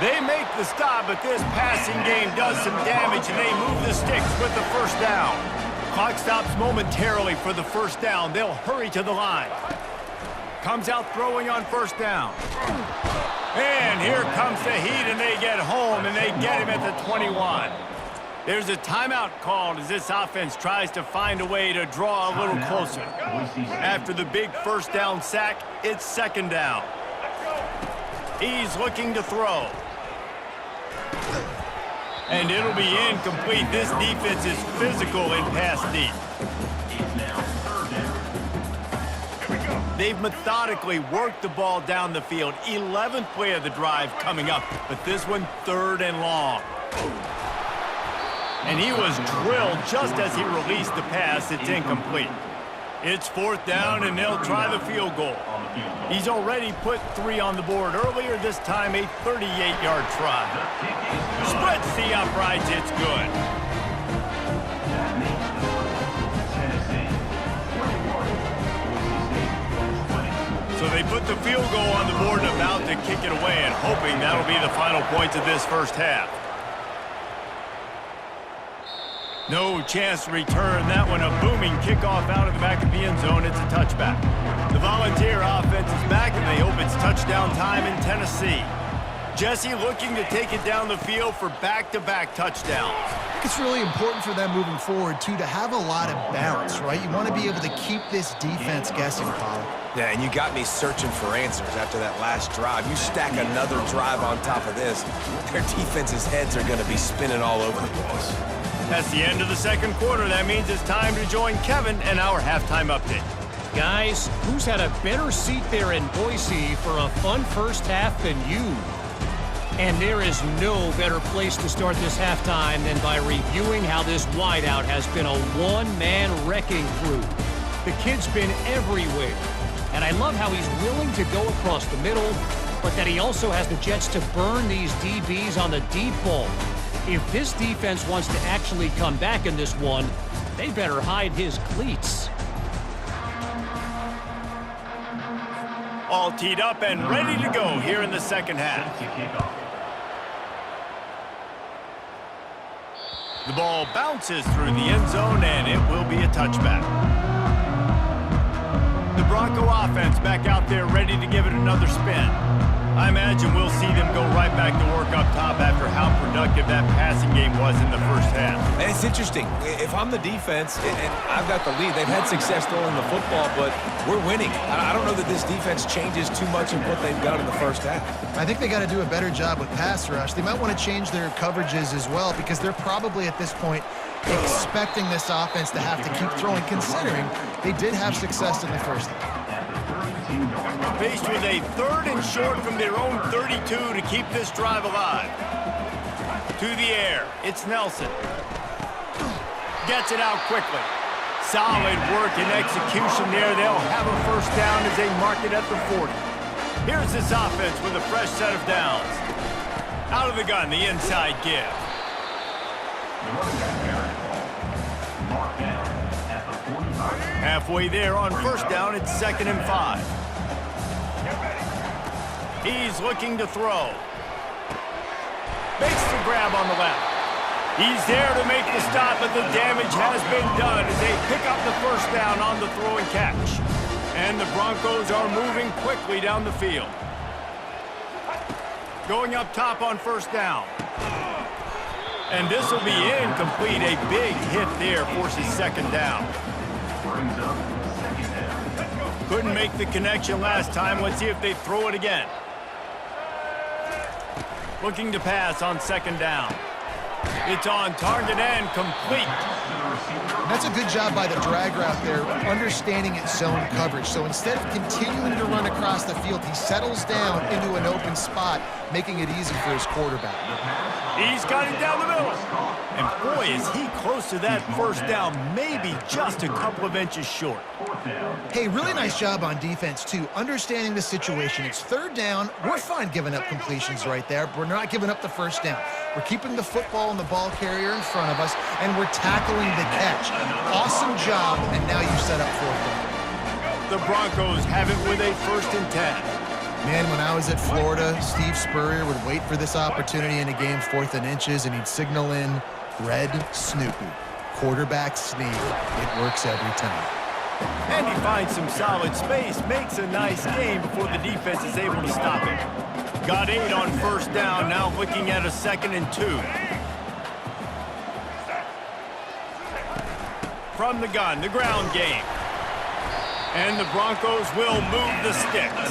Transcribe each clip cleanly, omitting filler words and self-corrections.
They make the stop, but this passing game does some damage, and they move the sticks with the first down. Clock stops momentarily for the first down. They'll hurry to the line. Comes out throwing on first down. And here comes the heat, and they get home, and they get him at the 21. There's a timeout called as this offense tries to find a way to draw a little closer. After the big first down sack, it's second down. He's looking to throw. And it'll be incomplete. This defense is physical in pass deep. They've methodically worked the ball down the field. 11th play of the drive coming up, but this one third and long. And he was drilled just as he released the pass. It's incomplete. It's fourth down, and they'll try the field goal. He's already put 3 on the board. Earlier this time, a 38-yard try. Spreads the uprights. It's good. So they put the field goal on the board and about to kick it away, and hoping that'll be the final points of this first half. No chance to return. That one a booming kickoff out of the back of the end zone. It's a touchback. The Volunteer offense is back, and they hope it's touchdown time in Tennessee. Jesse looking to take it down the field for back-to-back touchdowns. I think it's really important for them moving forward, too, to have a lot of balance, right? You want to be able to keep this defense guessing, Pollock. Yeah, and you got me searching for answers after that last drive. You stack another drive on top of this, their defense's heads are going to be spinning all over the place. That's the end of the second quarter. That means it's time to join Kevin and our halftime update. Guys, who's had a better seat there in Boise for a fun first half than you? And there is no better place to start this halftime than by reviewing how this wideout has been a one-man wrecking crew. The kid's been everywhere, and I love how he's willing to go across the middle, but that he also has the jets to burn these DBs on the deep ball. If this defense wants to actually come back in this one, they better hide his cleats. All teed up and ready to go here in the second half. The ball bounces through the end zone, and it will be a touchback. The Bronco offense back out there ready to give it another spin. I imagine we'll see them go right back to work up top after how productive that passing game was in the first half. And it's interesting. If I'm the defense and I've got the lead, they've had success throwing the football, but we're winning. I don't know that this defense changes too much of what they've done in the first half. I think they got to do a better job with pass rush. They might want to change their coverages as well, because they're probably at this point expecting this offense to have to keep throwing, considering they did have success in the first half. Faced with a third and short from their own 32 to keep this drive alive. To the air, it's Nelson. Gets it out quickly. Solid work and execution there. They'll have a first down as they mark it at the 40. Here's this offense with a fresh set of downs. Out of the gun, the inside give. Halfway there on first down, it's 2nd and 5. He's looking to throw. Makes the grab on the left. He's there to make the stop, but the damage has been done as they pick up the first down on the throw and catch. And the Broncos are moving quickly down the field. Going up top on first down. And this will be incomplete. A big hit there forces second down. Couldn't make the connection last time. Let's see if they throw it again. Looking to pass on second down. It's on target and complete. That's a good job by the drag route there, understanding its zone coverage. So instead of continuing to run across the field, he settles down into an open spot, making it easy for his quarterback. He's got it down the middle. And boy, is he close to that first down, maybe just a couple of inches short. Hey, really nice job on defense, too, understanding the situation. It's third down. We're fine giving up completions right there, but we're not giving up the first down. We're keeping the football and the ball carrier in front of us, and we're tackling the catch. Awesome job, and now you set up fourth down. The Broncos have it with a 1st and 10. Man, when I was at Florida, Steve Spurrier would wait for this opportunity in a game 4th and inches, and he'd signal in red Snoopy. Quarterback sneak. It works every time. And he finds some solid space, makes a nice game before the defense is able to stop it. Got 8 on first down, now looking at a 2nd and 2. From the gun, the ground game. And the Broncos will move the sticks.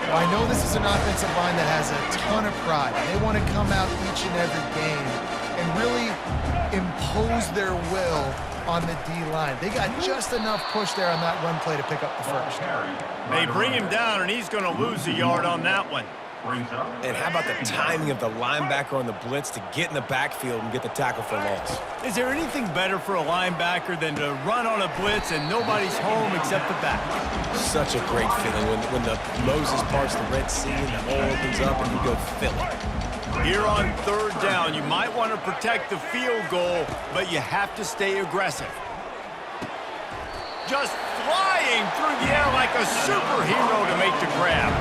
Well, I know this is an offensive line that has a ton of pride. They want to come out each and every game and really impose their will on the D-line. They got just enough push there on that run play to pick up the first. They bring him down, and he's going to lose a yard on that one. And how about the timing of the linebacker on the blitz to get in the backfield and get the tackle for loss? Is there anything better for a linebacker than to run on a blitz and nobody's home except the back? Such a great feeling when the Moses parts the Red Sea and the hole opens up and you go fill it. Here on 3rd down, you might want to protect the field goal, but you have to stay aggressive. Just flying through the air like a superhero to make the grab.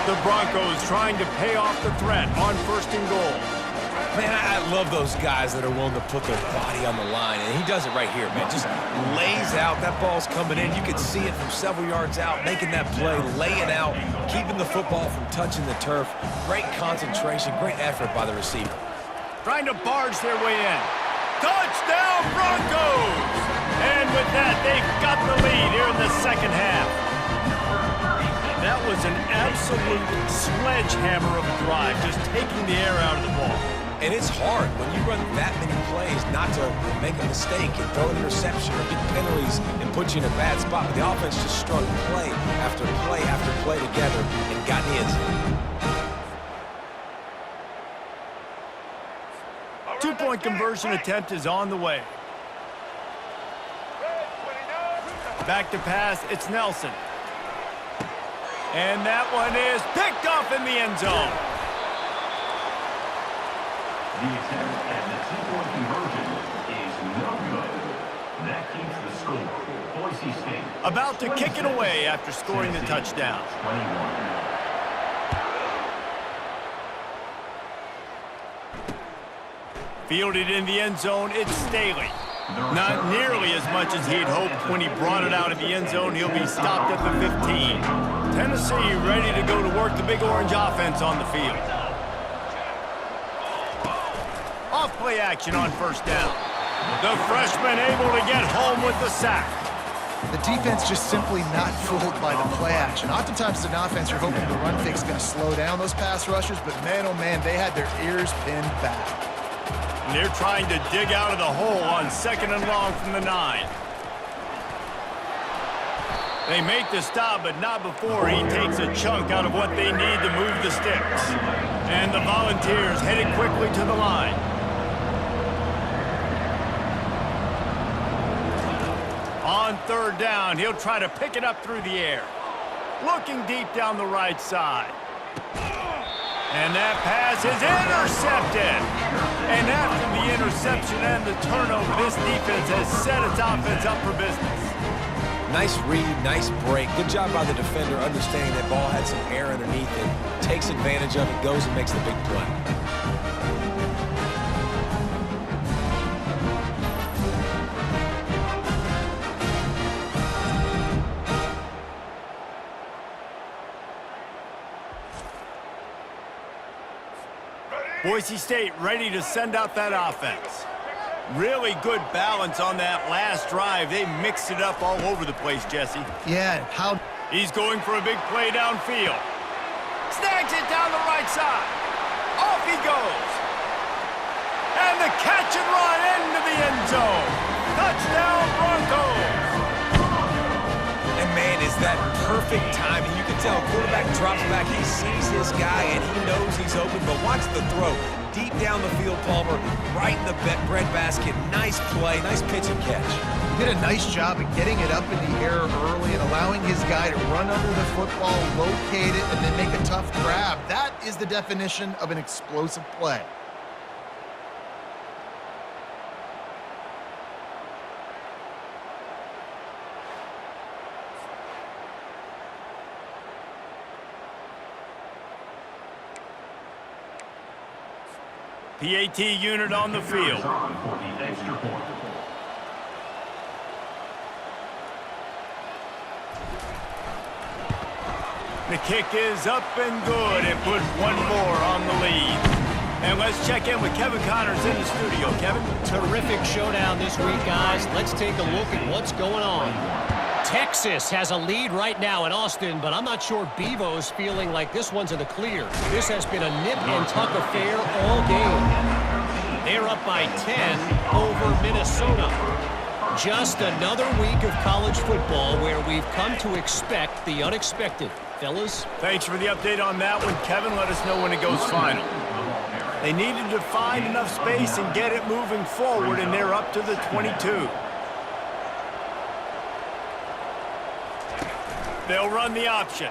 The Broncos trying to pay off the threat on 1st and goal. Man, I love those guys that are willing to put their body on the line, and he does it right here, man. Just lays out. That ball's coming in. You can see it from several yards out, making that play, laying out, keeping the football from touching the turf. Great concentration, great effort by the receiver. Trying to barge their way in. Touchdown, Broncos! And with that, they've got the lead here in the 2nd half. That was an absolute sledgehammer of a drive, just taking the air out of the ball. And it's hard when you run that many plays not to make a mistake and throw an interception or get penalties and put you in a bad spot. But the offense just strung play after play after play together and got in the end zone. 2-point conversion attempt is on the way. Back to pass, it's Nelson. And that one is picked off in the end zone. The attempt at the 2-point conversion is no good. That keeps the score. Boise State. About to kick it away after scoring the touchdown. 21. Fielded in the end zone, it's Staley. Not nearly as much as he'd hoped when he brought it out of the end zone. He'll be stopped at the 15. Tennessee ready to go to work the Big Orange offense on the field. Off play action on 1st down. The freshman able to get home with the sack. The defense just simply not fooled by the play action. Oftentimes, an offense, you're hoping the run fake is going to slow down those pass rushers, but man, oh man, they had their ears pinned back. And they're trying to dig out of the hole on 2nd and long from the 9. They make the stop, but not before he takes a chunk out of what they need to move the sticks. And the Volunteers headed quickly to the line. On 3rd down, he'll try to pick it up through the air. Looking deep down the right side. And that pass is intercepted. And after the interception and the turnover, this defense has set its offense up for business. Nice read, nice break. Good job by the defender understanding that ball had some air underneath it. Takes advantage of it, goes and makes the big play. Boise State ready to send out that offense. Really good balance on that last drive. They mixed it up all over the place, Jesse. Yeah, how... He's going for a big play downfield. Snags it down the right side. Off he goes. And the catch and run into the end zone. Touchdown, Broncos. And man, is that perfect timing. You can tell quarterback drops back. He sees his guy, and he knows he's open. But watch the throw. Deep down the field, Palmer, right in the bread basket. Nice play, nice pitch and catch. He did a nice job of getting it up in the air early and allowing his guy to run under the football, locate it, and then make a tough grab. That is the definition of an explosive play. PAT unit on the field. For the extra point. The kick is up and good and put one more on the lead. And let's check in with Kevin Connors in the studio. Kevin? Terrific showdown this week, guys. Let's take a look at what's going on. Texas has a lead right now in Austin, but I'm not sure Bevo's feeling like this one's in the clear. This has been a nip and tuck affair all game. They're up by 10 over Minnesota. Just another week of college football where we've come to expect the unexpected. Fellas? Thanks for the update on that one, Kevin. Let us know when it goes final. They needed to find enough space and get it moving forward, and they're up to the 22. They'll run the option.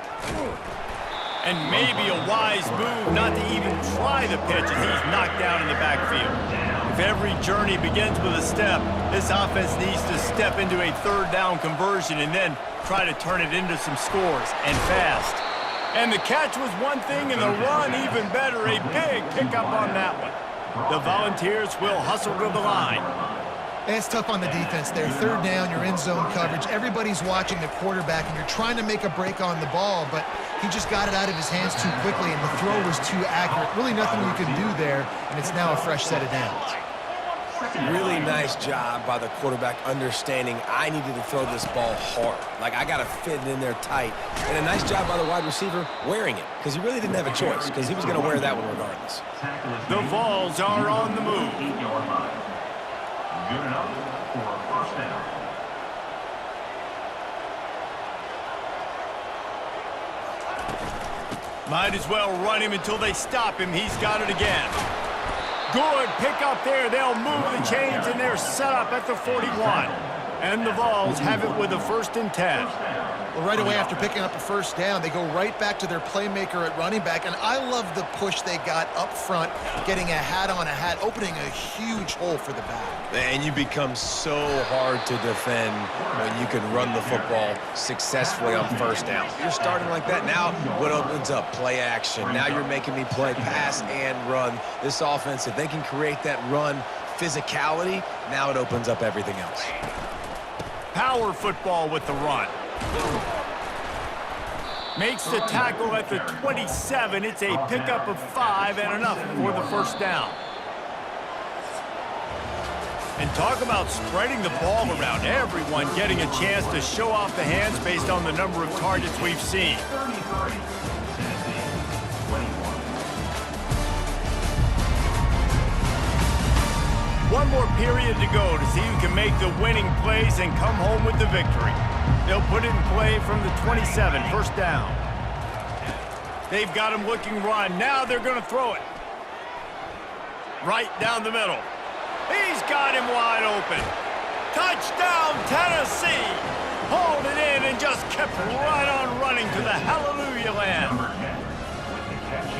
And maybe a wise move not to even try the pitch as he's knocked down in the backfield. If every journey begins with a step, this offense needs to step into a third down conversion and then try to turn it into some scores, and fast. And the catch was one thing, and the run even better. A big pickup on that one. The Volunteers will hustle to the line. And it's tough on the defense there. Third down, you're in zone coverage. Everybody's watching the quarterback, and you're trying to make a break on the ball, but he just got it out of his hands too quickly, and the throw was too accurate. Really nothing you can do there, and it's now a fresh set of downs. Really nice job by the quarterback understanding I needed to throw this ball hard. Like, I got to fit it in there tight. And a nice job by the wide receiver wearing it, because he really didn't have a choice, because he was going to wear that one regardless. The Vols are on the move. 8-yard line. Good enough for a first down. Might as well run him until they stop him. He's got it again. Good pick up there. They'll move the chains, and they're set up at the 41. And the Vols have it with a 1st and 10. Well, right away after picking up a first down, they go right back to their playmaker at running back, and I love the push they got up front, getting a hat on a hat, opening a huge hole for the back. And you become so hard to defend when you can run the football successfully on first down. You're starting like that. Now what opens up? Play action. Now you're making me play pass and run. This offense, if they can create that run physicality, now it opens up everything else. Power football with the run. Makes the tackle at the 27. It's a pickup of 5 and enough for the first down. And talk about spreading the ball around. Everyone getting a chance to show off the hands based on the number of targets we've seen. 33. Tennessee, 21. One more period to go to see who can make the winning plays and come home with the victory. They'll put it in play from the 27, first down. They've got him looking run. Now they're going to throw it. Right down the middle. He's got him wide open. Touchdown, Tennessee. Hauled it in and just kept right on running to the hallelujah land.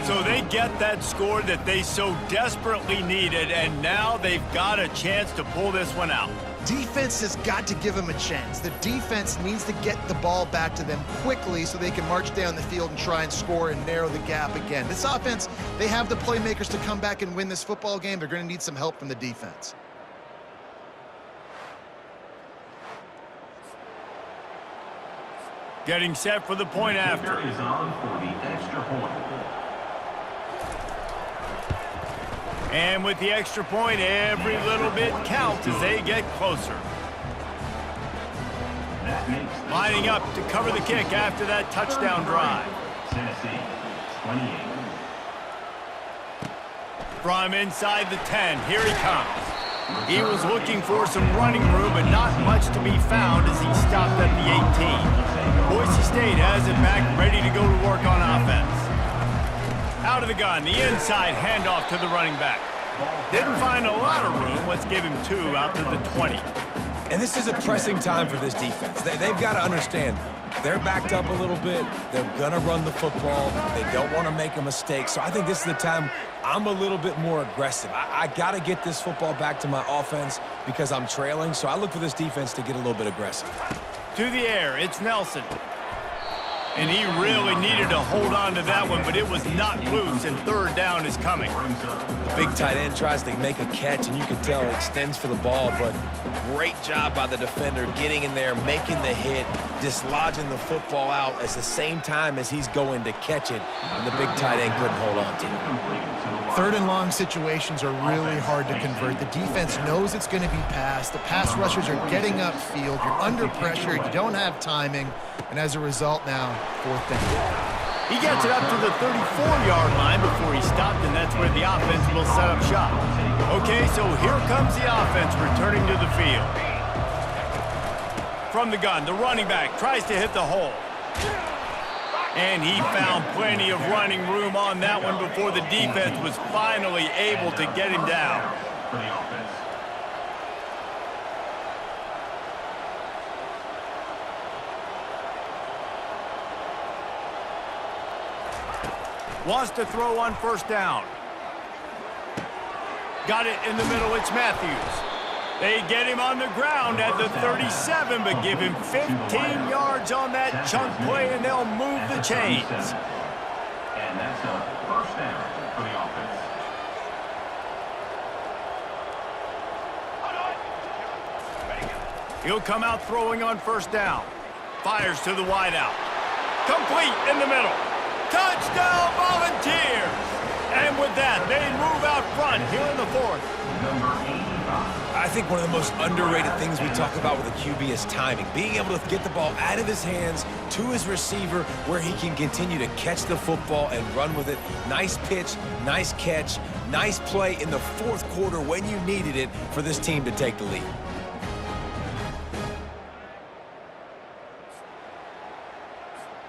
So they get that score that they so desperately needed, and now they've got a chance to pull this one out. Defense has got to give them a chance. The defense needs to get the ball back to them quickly so they can march down the field and try and score and narrow the gap again. This offense, they have the playmakers to come back and win this football game. They're going to need some help from the defense. Getting set for the point after. Is on for the extra point. And with the extra point, every little bit counts as they get closer. Lining up to cover the kick after that touchdown drive. Tennessee, 28. From inside the 10, here he comes. He was looking for some running room, but not much to be found as he stopped at the 18. Boise State has it back, ready to go to work on offense. Out of the gun, the inside handoff to the running back. Didn't find a lot of room. Let's give him 2 out to the 20. And this is a pressing time for this defense. They've got to understand, they're backed up a little bit. They're going to run the football. They don't want to make a mistake. So I think this is the time I'm a little bit more aggressive. I got to get this football back to my offense because I'm trailing. So I look for this defense to get a little bit aggressive. To the air, it's Nelson. And he really needed to hold on to that one, but it was not loose, and third down is coming. The big tight end tries to make a catch, and you can tell it extends for the ball, but great job by the defender getting in there, making the hit, dislodging the football out at the same time as he's going to catch it, and the big tight end couldn't hold on to it. Third and long situations are really hard to convert. The defense knows it's going to be passed. The pass rushers are getting upfield. You're under pressure. You don't have timing. And as a result now, fourth down. He gets it up to the 34-yard line before he stopped, and that's where the offense will set up shop. Okay, so here comes the offense returning to the field. From the gun, the running back tries to hit the hole. And he found plenty of running room on that one before the defense was finally able to get him down. Wants to throw on first down. Got it in the middle, it's Matthews. They get him on the ground at the 37, but give him 15 yards on that chunk play, and they'll move the chains. And that's a first down for the offense. He'll come out throwing on first down. Fires to the wideout. Complete in the middle. Touchdown, Volunteers! And with that, they move out front here in the fourth. Number 85. I think one of the most underrated things we talk about with a QB is timing. Being able to get the ball out of his hands to his receiver where he can continue to catch the football and run with it. Nice pitch, nice catch, nice play in the fourth quarter when you needed it for this team to take the lead.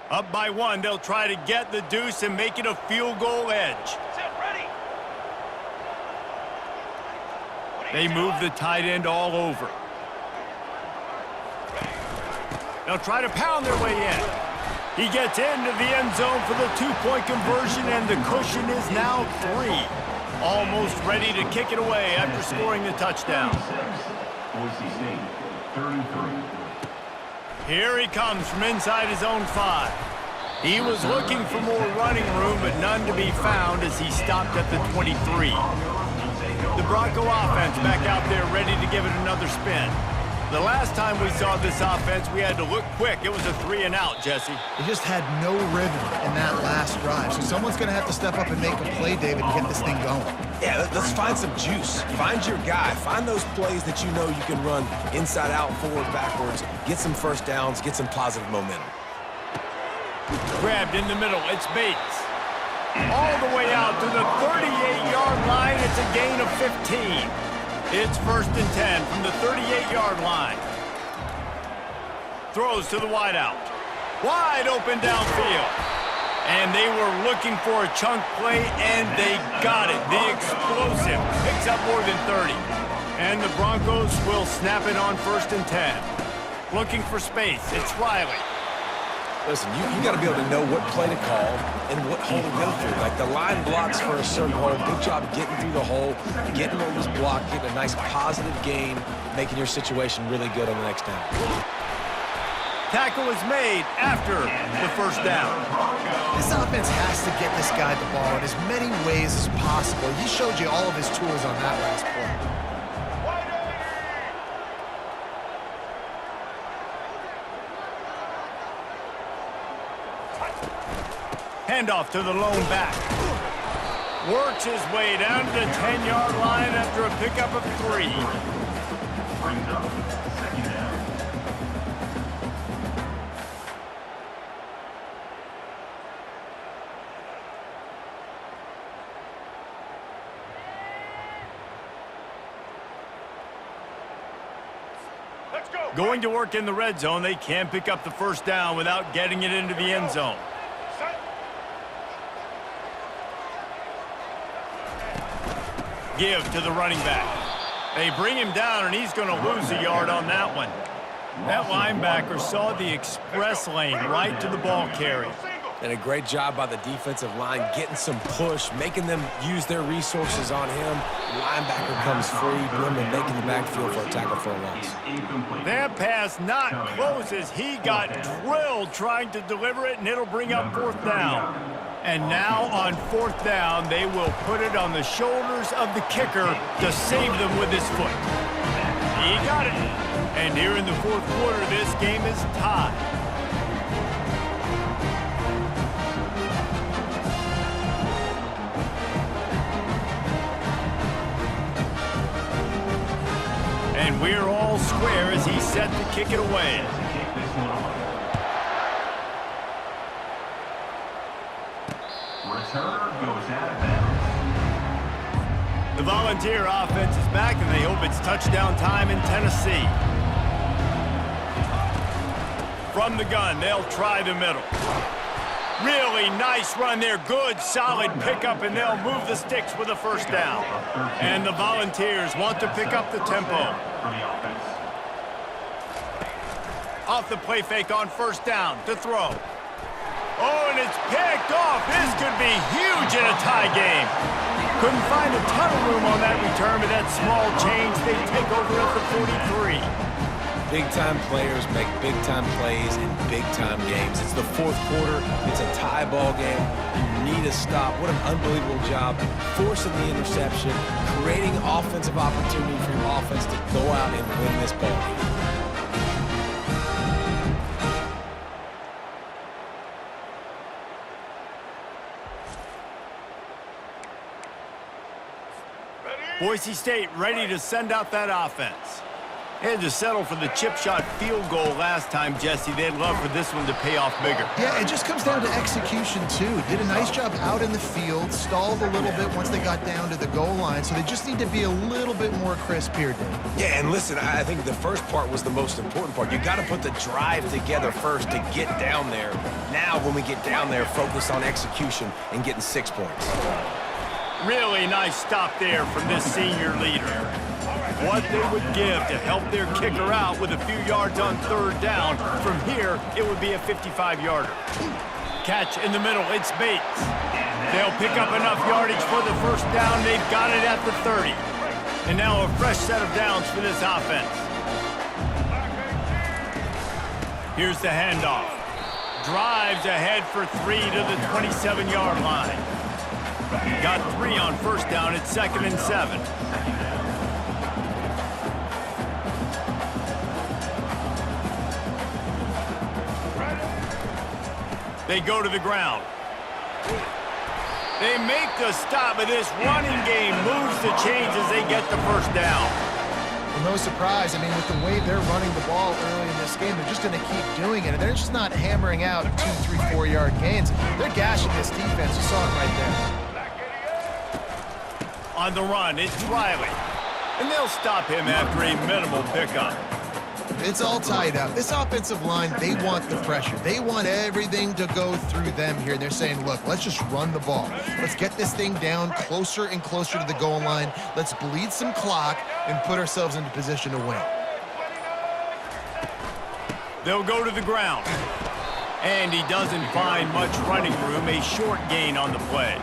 Up by one, they'll try to get the deuce and make it a field goal edge. They move the tight end all over. They'll try to pound their way in. He gets into the end zone for the two-point conversion, and the cushion is now 3. Almost ready to kick it away after scoring the touchdown. Boise State, 33. Here he comes from inside his own 5. He was looking for more running room, but none to be found as he stopped at the 23. The Bronco offense back out there ready to give it another spin. The last time we saw this offense, we had to look quick. It was a 3-and-out, Jesse. They just had no rhythm in that last drive. So someone's going to have to step up and make a play, David, and get this thing going. Yeah, let's find some juice. Find your guy. Find those plays that you know you can run inside out, forward, backwards. Get some first downs. Get some positive momentum. Grabbed in the middle. It's Bates. All the way out to the 38-yard line. It's a gain of 15. It's 1st and 10 from the 38-yard line. Throws to the wideout. Wide open downfield. And they were looking for a chunk play, and they got it. The explosive picks up more than 30. And the Broncos will snap it on 1st and 10. Looking for space. It's Riley. Listen, you got to be able to know what play to call and what hole to go through. Like the line blocks for a certain hole. Good job getting through the hole, getting over this block, getting a nice positive gain, making your situation really good on the next down. Tackle is made after the first down. This offense has to get this guy the ball in as many ways as possible. He showed you all of his tools on that last play. Handoff to the lone back. Works his way down to the 10-yard line after a pickup of 3. Brings up 2nd down. Going to work in the red zone, they can't pick up the first down without getting it into the end zone. Give to the running back. They bring him down, and he's going to lose a yard on that one. That linebacker saw the express lane right to the ball carrier. And a great job by the defensive line, getting some push, making them use their resources on him. Linebacker comes free, Brimley making the backfield for a tackle for a loss. That pass not close as he got drilled trying to deliver it, and it'll bring up 4th down. And now on 4th down, they will put it on the shoulders of the kicker to save them with his foot. He got it. And here in the 4th quarter, this game is tied. And we're all square as he's set to kick it away. Returner goes out of bounds. The Volunteer offense is back, and they hope it's touchdown time in Tennessee. From the gun, they'll try the middle. Really nice run there. Good, solid pickup, and they'll move the sticks with a 1st down. And the Volunteers want to pick up the tempo. Off the play fake on 1st down to throw. Oh, and it's picked off. This could be huge in a tie game. Couldn't find a ton of room on that return, but that small change, they take over at the 43. Big-time players make big-time plays in big-time games. It's the 4th quarter. It's a tie ball game. You need a stop. What an unbelievable job forcing the interception, creating offensive opportunity for your offense to go out and win this ball game. Boise State ready to send out that offense. They had to settle for the chip shot field goal last time, Jesse. They'd love for this one to pay off bigger. Yeah, it just comes down to execution, too. Did a nice job out in the field, stalled a little bit once they got down to the goal line, so they just need to be a little bit more crisp here, Dave. Yeah, and listen, I think the first part was the most important part. You got to put the drive together first to get down there. Now, when we get down there, focus on execution and getting 6 points. Really nice stop there from this senior leader. What they would give to help their kicker out with a few yards on 3rd down. From here, it would be a 55-yarder. Catch in the middle, it's Bates. They'll pick up enough yardage for the 1st down. They've got it at the 30. And now a fresh set of downs for this offense. Here's the handoff. Drives ahead for 3 to the 27-yard line. Got 3 on 1st down. It's 2nd and 7. They go to the ground. They make the stop, but this running game moves the chains as they get the 1st down. Well, no surprise. I mean, with the way they're running the ball early in this game, they're just going to keep doing it. And they're just not hammering out 2, 3, 4-yard gains. They're gashing this defense. You saw it right there. On the run, it's Riley. And they'll stop him after a minimal pickup. It's all tied up. This offensive line, they want the pressure. They want everything to go through them here. They're saying, look, let's just run the ball. Let's get this thing down closer and closer to the goal line. Let's bleed some clock and put ourselves into position to win. They'll go to the ground. And he doesn't find much running room. A short gain on the play.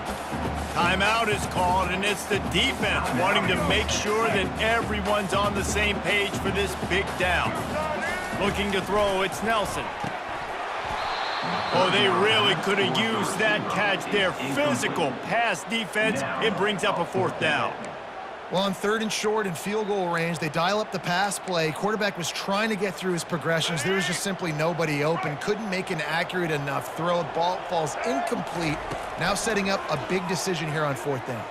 Timeout is called, and it's the defense wanting to make sure that everyone's on the same page for this big down. Looking to throw, it's Nelson. Oh, they really could have used that catch there. Physical pass defense. It brings up a 4th down. Well, on 3rd and short and field goal range, they dial up the pass play. Quarterback was trying to get through his progressions. There was just simply nobody open. Couldn't make an accurate enough throw. Ball falls incomplete. Now setting up a big decision here on 4th down.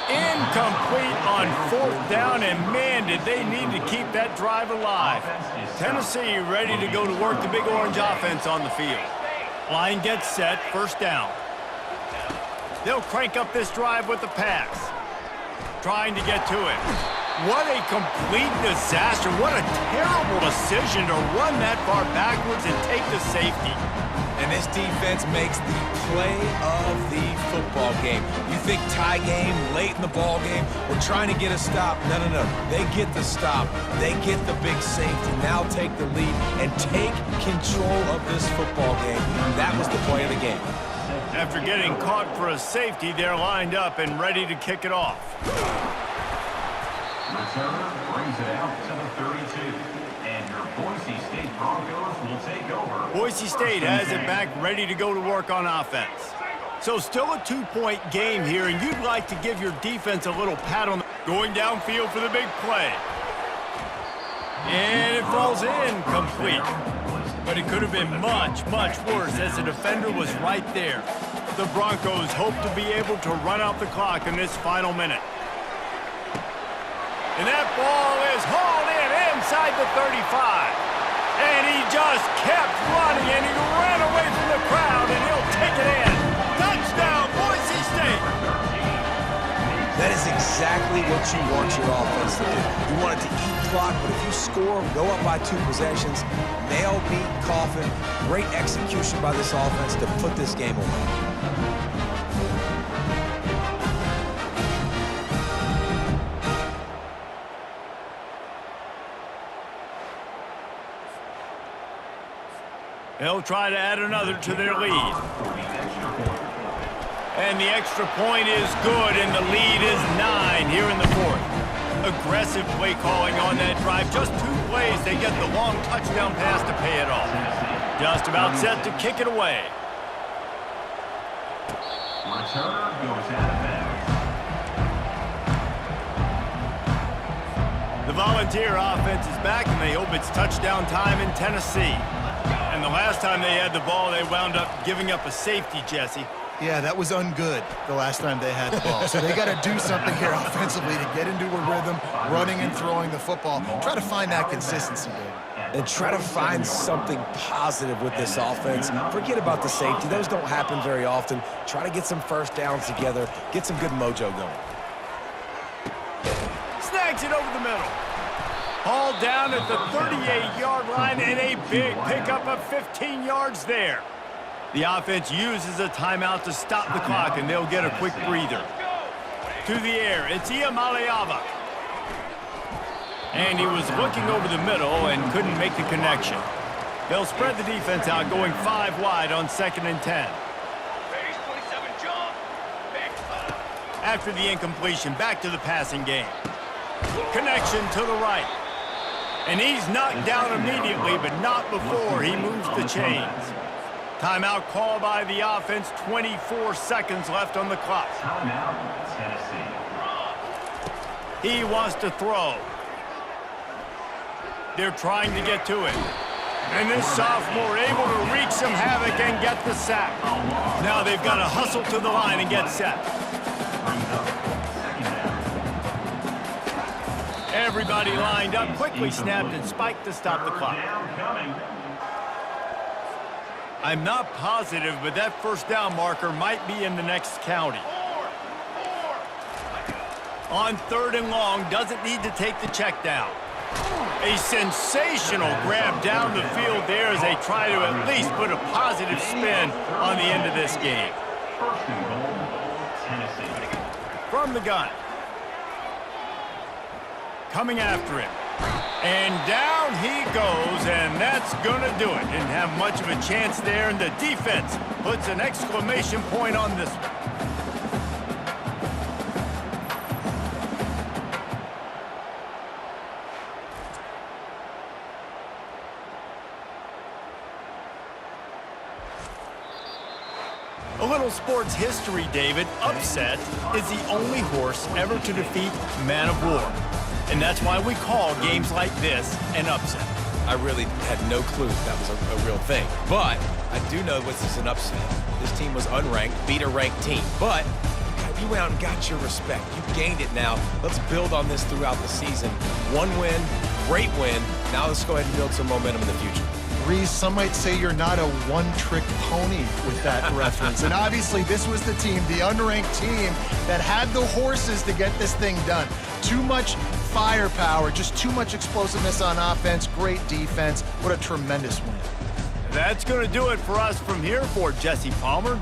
Incomplete on 4th down, and man, did they need to keep that drive alive. Tennessee ready to go to work the Big Orange offense on the field. Line gets set, 1st down. They'll crank up this drive with the pass. Trying to get to it. What a complete disaster. What a terrible decision to run that far backwards and take the safety. And this defense makes the play of the football game. You think tie game, late in the ball game, we're trying to get a stop. No, no, no. They get the stop. They get the big safety. Now take the lead and take control of this football game. That was the play of the game. After getting caught for a safety, they're lined up and ready to kick it off. Returner brings it out to the 32. And your Boise State Broncos will take over. Boise State has it back, ready to go to work on offense. So still a 2-point game here, and you'd like to give your defense a little pat on the... Going downfield for the big play. And it falls in complete. But it could have been much, much worse as the defender was right there. The Broncos hope to be able to run out the clock in this final minute. And that ball is hauled in inside the 35. And he just kept running, and he ran away from the crowd, and he'll take it in. Touchdown, Boise State! That is exactly what you want your offense to do. You want it to eat clock, but if you score, go up by 2 possessions, nail, beat, coffin, great execution by this offense to put this game away. They'll try to add another to their lead. And the extra point is good, and the lead is 9 here in the 4th. Aggressive play calling on that drive. Just 2 plays, they get the long touchdown pass to pay it off. Just about set to kick it away. Returner goes out of bounds. The Volunteer offense is back, and they hope it's touchdown time in Tennessee. And the last time they had the ball, they wound up giving up a safety, Jesse. Yeah, that was ungood the last time they had the ball. So they got to do something here offensively to get into a rhythm, running and throwing the football. Try to find that consistency, David. And try to find something positive with this offense. Forget about the safety. Those don't happen very often. Try to get some first downs together. Get some good mojo going. Snags it over the middle. Hauled down at the 38-yard line, and a big pickup of 15 yards there. The offense uses a timeout to stop the clock, and they'll get a quick breather. To the air, it's Iamaleava. And he was looking over the middle and couldn't make the connection. They'll spread the defense out, going 5 wide on 2nd and 10. After the incompletion, back to the passing game. Connection to the right. And he's knocked down immediately, but not before he moves the chains. Timeout call by the offense, 24 seconds left on the clock. Timeout, Tennessee. He wants to throw. They're trying to get to it. And this sophomore able to wreak some havoc and get the sack. Now they've got to hustle to the line and get set. Everybody lined up, quickly snapped and spiked to stop the clock. I'm not positive, but that first down marker might be in the next county. On 3rd and long, doesn't need to take the check down. A sensational grab down the field there as they try to at least put a positive spin on the end of this game. First and goal, Tennessee. From the gun. Coming after him. And down he goes, and that's going to do it. Didn't have much of a chance there, and the defense puts an exclamation point on this one. A little sports history, David. Upset is the only horse ever to defeat Man of War. And that's why we call games like this an upset. I really had no clue that was a real thing. But I do know this is an upset. This team was unranked, beat a ranked team. But you went out and got your respect. You gained it now. Let's build on this throughout the season. 1 win, great win. Now let's go ahead and build some momentum in the future. Reese, some might say you're not a one-trick pony with that reference. And obviously, this was the team, the unranked team, that had the horses to get this thing done. Too much firepower, just too much explosiveness on offense, great defense. What a tremendous win. That's going to do it for us from here for Jesse Palmer.